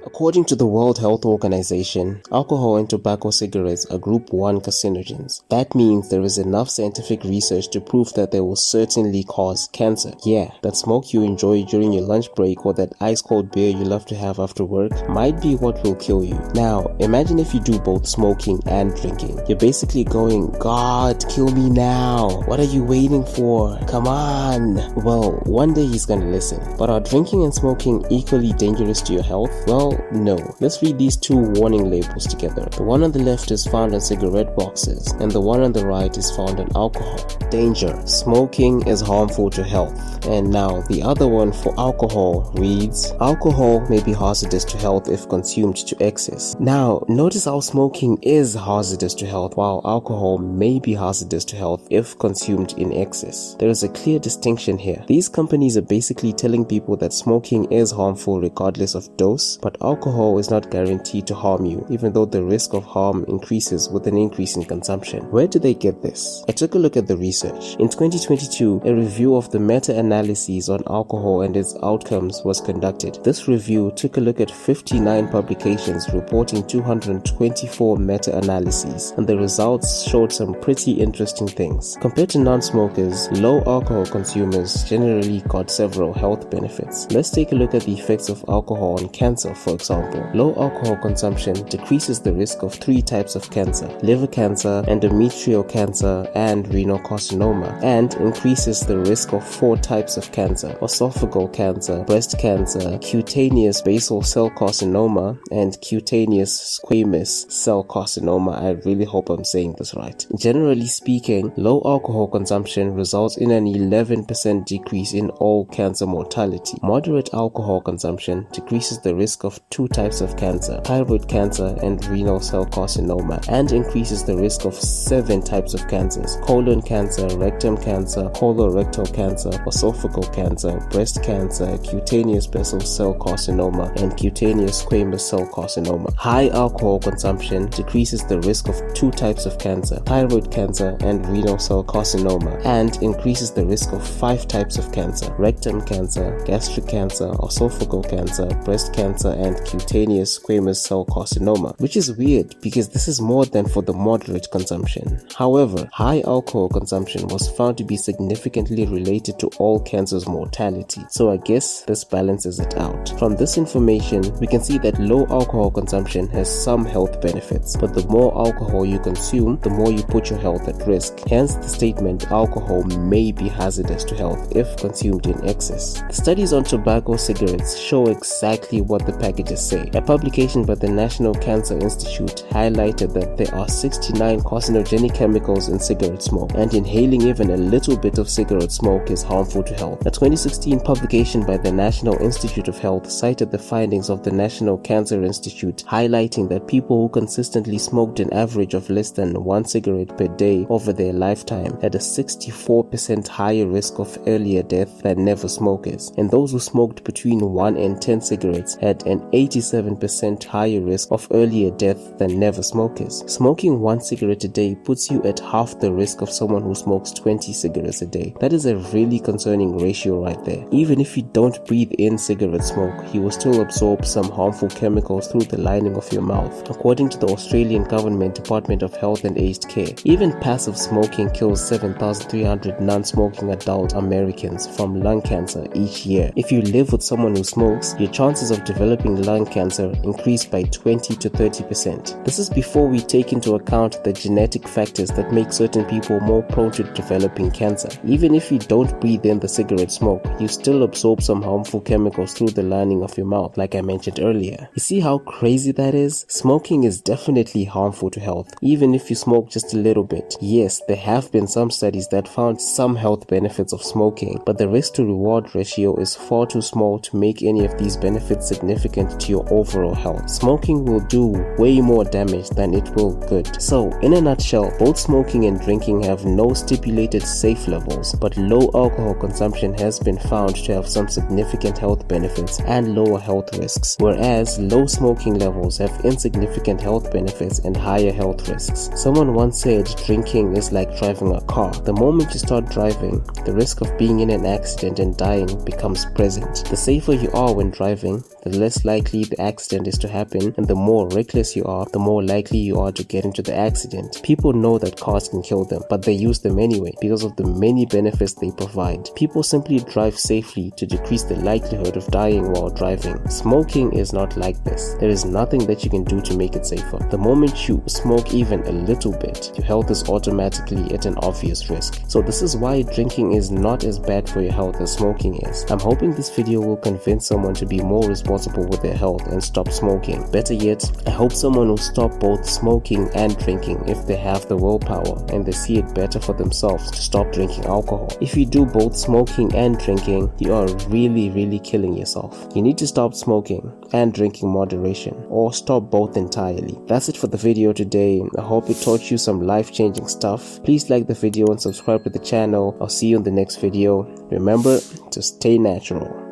According to the World Health Organization, alcohol and tobacco cigarettes are group 1 carcinogens. That means there is enough scientific research to prove that they will certainly cause cancer. Yeah, that smoke you enjoy during your lunch break or that ice cold beer you love to have after work might be what will kill you. Now, imagine if you do both smoking and drinking. You're basically going, God, kill me now. What are you waiting for? Come on. Well, one day he's gonna listen. But are drinking and smoking equally dangerous to your health? Well, no. Let's read these two warning labels together. The one on the left is found on cigarette boxes, and the one on the right is found on alcohol. Danger: smoking is harmful to health. And now the other one for alcohol reads, alcohol may be hazardous to health if consumed to excess. Now, notice how smoking is hazardous to health while alcohol may be hazardous to health if consumed in excess. There is a clear distinction here. These companies are basically telling people that smoking is harmful regardless of dose, but alcohol is not guaranteed to harm you, even though the risk of harm increases with an increase in consumption. Where do they get this? I took a look at the research. In 2022, a review of the meta-analyses on alcohol and its outcomes was conducted. This review took a look at 59 publications reporting 224 meta-analyses, and the results showed some pretty interesting things. Compared to non-smokers, low alcohol consumers generally got several health benefits. Let's take a look at the effects of alcohol on cancer, for example. Low alcohol consumption decreases the risk of 3 types of cancer: liver cancer, endometrial cancer, and renal carcinoma, and increases the risk of 4 types of cancer: esophageal cancer, breast cancer, cutaneous basal cell carcinoma, and cutaneous squamous cell carcinoma. I really hope I'm saying this right. Generally speaking, low alcohol consumption results in an 11% decrease in all cancer mortality. Moderate alcohol consumption decreases the risk of 2 types of cancer: thyroid cancer and renal cell carcinoma, and increases the risk of 7 types of cancers: colon cancer, rectum cancer, colorectal cancer, esophageal cancer, breast cancer, cutaneous basal cell carcinoma, and cutaneous squamous cell carcinoma. High alcohol consumption decreases the risk of 2 types of cancer: thyroid cancer and renal cell carcinoma, and increases the risk of 5 types of cancer: rectum cancer, gastric cancer, esophageal cancer, breast cancer, and cutaneous squamous cell carcinoma. Which is weird because this is more than for the moderate consumption. However, high alcohol consumption was found to be significantly related to all cancers' mortality, so I guess this balances it out. From this information, we can see that low alcohol consumption has some health benefits, but the more alcohol you consume, the more you put your health at risk. Hence the statement, alcohol may be hazardous to health if consumed in excess. The studies on tobacco cigarettes show exactly what the packages say. A publication by the National Cancer Institute highlighted that there are 69 carcinogenic chemicals in cigarette smoke, and inhaling even a little bit of cigarette smoke is harmful to health. A 2016 publication by the National Institute of Health cited the findings of the National Cancer Institute, highlighting that people who consistently smoked an average of less than 1 cigarette per day over their lifetime had a 64% higher risk of earlier death than never smokers, and those who smoked between 1 and 10 cigarettes had an 87% higher risk of earlier death than never smokers. Smoking 1 cigarette a day puts you at half the risk of someone who smokes 20 cigarettes a day. That is a really concerning ratio right there. Even if you don't breathe in cigarette smoke, you will still absorb some harmful chemicals through the lining of your mouth, according to the Australian Government Department of Health and Aged Care. Even passive smoking kills 7,300 non-smoking adult Americans from lung cancer each year. If you live with someone who smokes, your chances of developing lung cancer increase by 20 to 30%. This is before we take into account the genetic factors that make certain people more prone to developing cancer. Even if you don't breathe in the cigarette smoke, you still absorb some harmful chemicals through the lining of your mouth, like I mentioned earlier. You see how crazy that is? Smoking is definitely harmful to health, even if you smoke just a little bit. Yes, there have been some studies that found some health benefits of smoking, but the risk to reward ratio is far too small to make any of these benefits significant to your overall health. Smoking will do way more damage than it will good. So, in a nutshell, both smoking and drinking have no stipulated safe levels, but low alcohol consumption has been found to have some significant health benefits and lower health risks, whereas low smoking levels have insignificant health benefits and higher health risks. Someone once said drinking is like driving a car. The moment you start driving, the risk of being in an accident and dying becomes present. The safer you are when driving, the less likely the accident is to happen, and the more reckless you are, the more likely you are to get into the accident. People know that cars can kill them, but they use them anyway because of the many benefits they provide. People simply drive safely to decrease the likelihood of dying while driving. Smoking is not like this. There is nothing that you can do to make it safer. The moment you smoke even a little bit, your health is automatically at an obvious risk. So this is why drinking is not as bad for your health as smoking is. I'm hoping this video will convince someone to be more responsible with their health and stop smoking. Better yet, I hope someone will stop both smoking and drinking if they have the willpower and they see it better for themselves to stop drinking alcohol. If you do both smoking and drinking, you are really killing yourself. You need to stop smoking and drinking moderation, or stop both entirely. That's it for the video today. I hope it taught you some life-changing stuff. Please like the video and subscribe to the channel. I'll see you in the next video. Remember to stay natural.